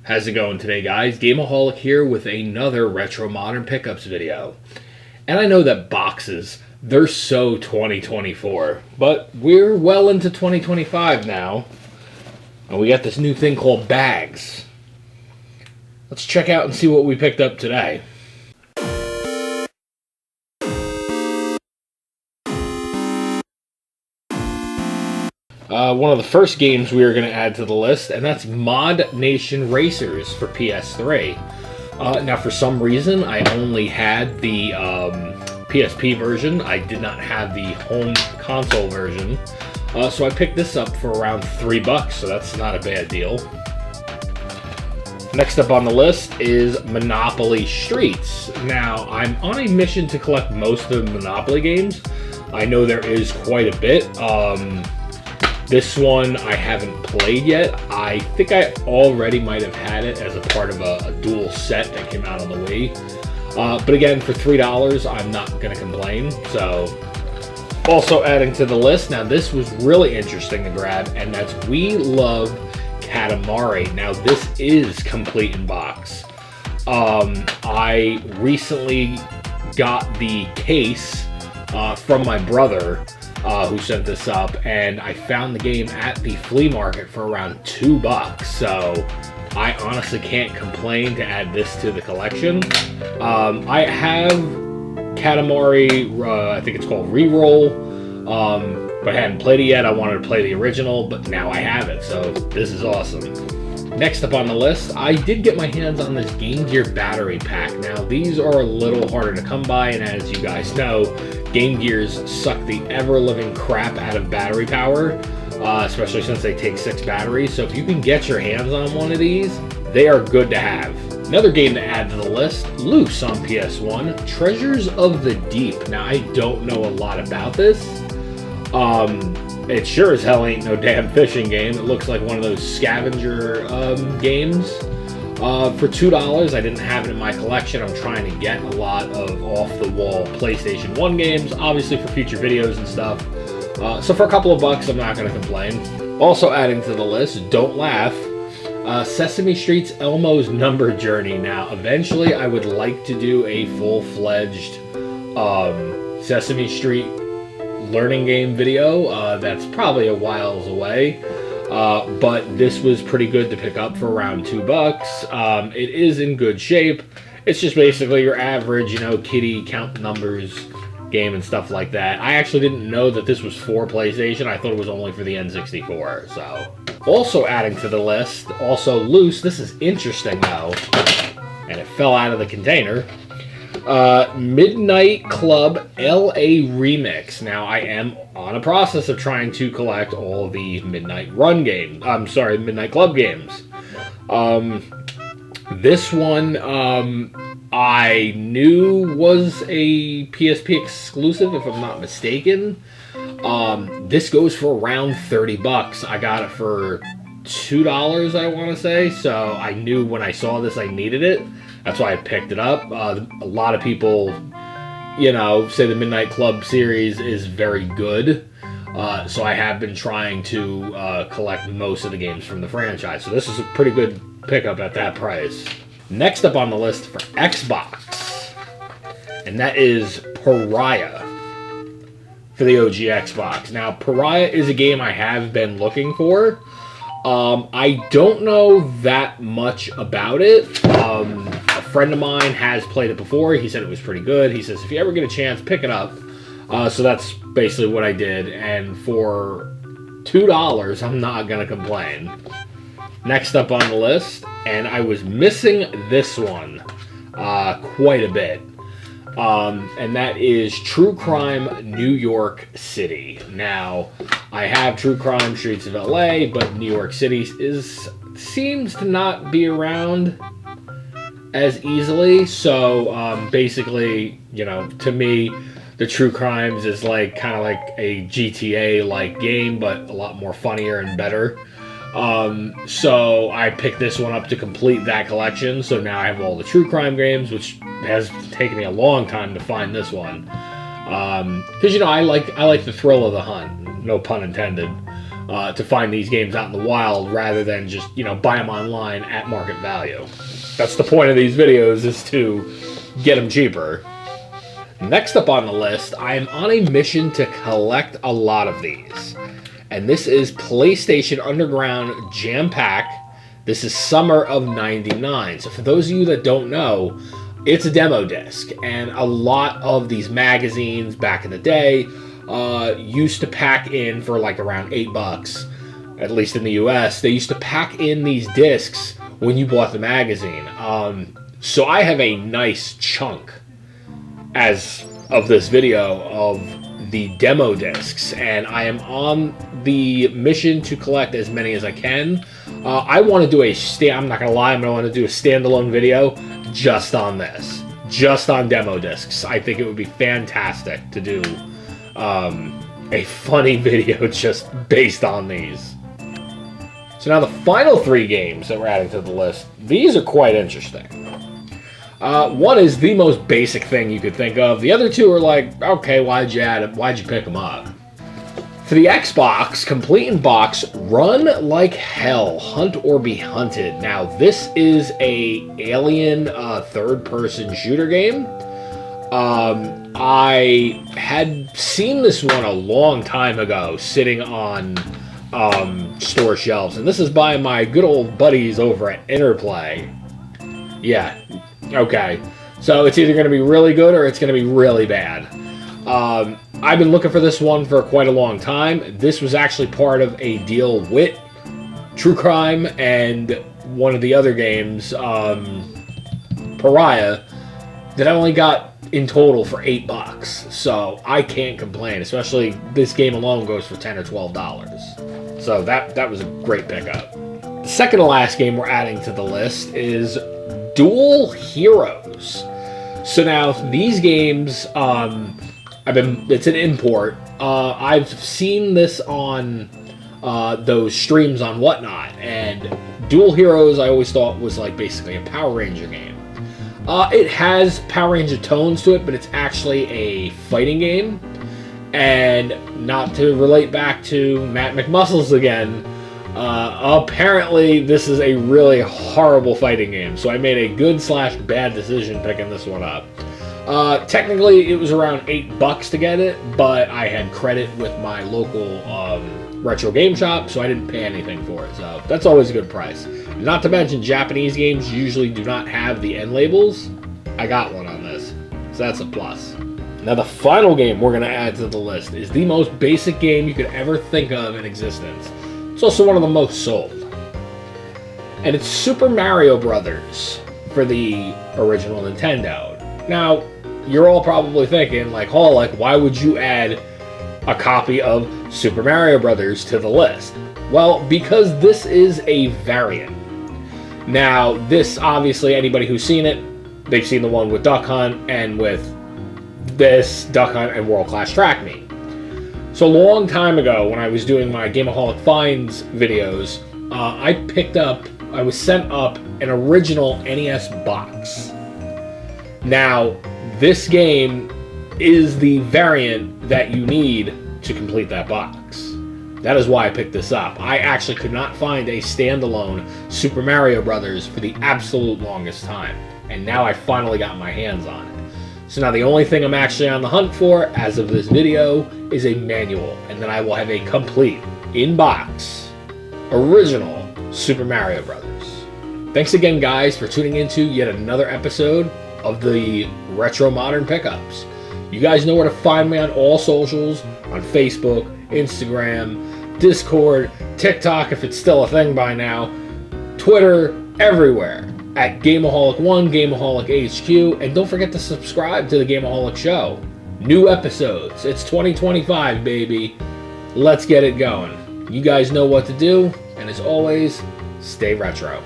How's it going today, guys? Gameoholic here with another Retro Modern Pickups video. And I know that boxes, they're so 2024, but we're well into 2025 now. And we got this new thing called bags. Let's check out and see what we picked up today. One of the first games we are going to add to the list, and that's Mod Nation Racers for PS3. Now, for some reason, I only had the PSP version. I did not have the home console version. So I picked this up for around $3, so that's not a bad deal. Next up on the list is Monopoly Streets. Now, I'm on a mission to collect most of the Monopoly games. I know there is quite a bit. This one I haven't played yet. I think I already might have had it as a part of a dual set that came out on the Wii. But again, for $3, I'm not going to complain. So, also adding to the list, now this was really interesting to grab, and that's We Love Katamari. Now this is complete in box. I recently got the case from my brother, who sent this up, and I found the game at the flea market for around $2. So I honestly can't complain to add this to the collection. I have Katamari, I think it's called Reroll, but I hadn't played it yet. I wanted to play the original, but now I have it, so this is awesome. Next up on the list, I did get my hands on this Game Gear battery pack. Now, these are a little harder to come by, and as you guys know, Game Gears suck the ever-living crap out of battery power, especially since they take 6 batteries. So if you can get your hands on one of these, they are good to have. Another game to add to the list, Loose on PS1, Treasures of the Deep. Now, I don't know a lot about this. It sure as hell ain't no damn fishing game. It looks like one of those scavenger games. For $2, I didn't have it in my collection. I'm trying to get a lot of off-the-wall PlayStation 1 games, obviously for future videos and stuff. So for a couple of bucks, I'm not going to complain. Also adding to the list, don't laugh, Sesame Street's Elmo's Number Journey. Now, eventually, I would like to do a full-fledged Sesame Street learning game video. That's probably a whiles away. But this was pretty good to pick up for around $2. It is in good shape. It's just basically your average, kitty count numbers game and stuff like that. I actually didn't know that this was for PlayStation. I thought it was only for the N64. So, also adding to the list, also Loose. This is interesting though, and it fell out of the container. Midnight Club LA Remix. Now, I am on a process of trying to collect all the Midnight Run games. Midnight Club games. This one, I knew was a PSP exclusive, if I'm not mistaken. This goes for around $30. I got it for $2, I want to say. So I knew when I saw this I needed it. That's why I picked it up. A lot of people, say the Midnight Club series is very good. So I have been trying to collect most of the games from the franchise. So this is a pretty good pickup at that price. Next up on the list for Xbox, and that is Pariah for the OG Xbox. Now, Pariah is a game I have been looking for. I don't know that much about it. A friend of mine has played it before. He said it was pretty good. He says, if you ever get a chance, pick it up. So that's basically what I did. And for $2, I'm not going to complain. Next up on the list, and I was missing this one quite a bit. And that is True Crime New York City. Now, I have True Crime Streets of LA, but New York City seems to not be around as easily. So basically, to me, the True Crimes is kind of like a GTA-like game, but a lot more funnier and better. So I picked this one up to complete that collection. So now I have all the True Crime games, which has taken me a long time to find this one. Because I like the thrill of the hunt. No pun intended. to find these games out in the wild rather than just, buy them online at market value. That's the point of these videos, is to get them cheaper. Next up on the list, I am on a mission to collect a lot of these. And this is PlayStation Underground Jam Pack. This is summer of '99. So for those of you that don't know, it's a demo disc. And a lot of these magazines back in the day used to pack in for like around $8, at least in the US. They used to pack in these discs when you bought the magazine. So I have a nice chunk, as of this video, of the demo discs, and I am on the mission to collect as many as I can. I want to do I'm not gonna lie, I'm gonna want to do a standalone video just on this, just on demo discs. I think it would be fantastic to do a funny video just based on these. So now the final 3 games that we're adding to the list, these are quite interesting. One is the most basic thing you could think of. The other 2 are like, okay, why'd you pick them up? For the Xbox, complete in box, Run Like Hell, Hunt or Be Hunted. Now, this is a alien third-person shooter game. I had seen this one a long time ago, sitting on store shelves, and this is by my good old buddies over at Interplay. Yeah. Okay, so it's either going to be really good or it's going to be really bad. I've been looking for this one for quite a long time. This was actually part of a deal with True Crime and one of the other games, Pariah, that I only got in total for $8. So I can't complain, especially this game alone goes for $10 or $12. So that was a great pickup. The second to last game we're adding to the list is Dual Heroes. So now these games, it's an import. I've seen this on those streams on Whatnot, and Dual Heroes I always thought was like basically a Power Ranger game. It has Power Ranger tones to it, but it's actually a fighting game. And not to relate back to Matt McMuscles again, apparently this is a really horrible fighting game, so I made a good/bad decision picking this one up. Technically it was around $8 to get it, but I had credit with my local retro game shop, so I didn't pay anything for it, so that's always a good price. Not to mention, Japanese games usually do not have the end labels. I got one on this, so that's a plus. Now the final game we're going to add to the list is the most basic game you could ever think of in existence. It's also one of the most sold. And it's Super Mario Brothers for the original Nintendo. Now, you're all probably thinking, like, Holic, why would you add a copy of Super Mario Brothers to the list? Well, because this is a variant. Now, this, obviously, anybody who's seen it, they've seen the one with Duck Hunt and with this Duck Hunt and World Class Track Meet. So a long time ago, when I was doing my Gameoholic Finds videos, I was sent up an original NES box. Now, this game is the variant that you need to complete that box. That is why I picked this up. I actually could not find a standalone Super Mario Brothers for the absolute longest time, and now I finally got my hands on it. So now the only thing I'm actually on the hunt for, as of this video, is a manual, and then I will have a complete, in-box, original Super Mario Brothers. Thanks again, guys, for tuning into yet another episode of the Retro Modern Pickups. You guys know where to find me on all socials, on Facebook, Instagram, Discord, TikTok if it's still a thing by now, Twitter, everywhere. At GAME-O-HOLIC1, GAME-O-HOLIC HQ, and don't forget to subscribe to the Game-O-Holic Show. New episodes. It's 2025, baby. Let's get it going. You guys know what to do, and as always, stay retro.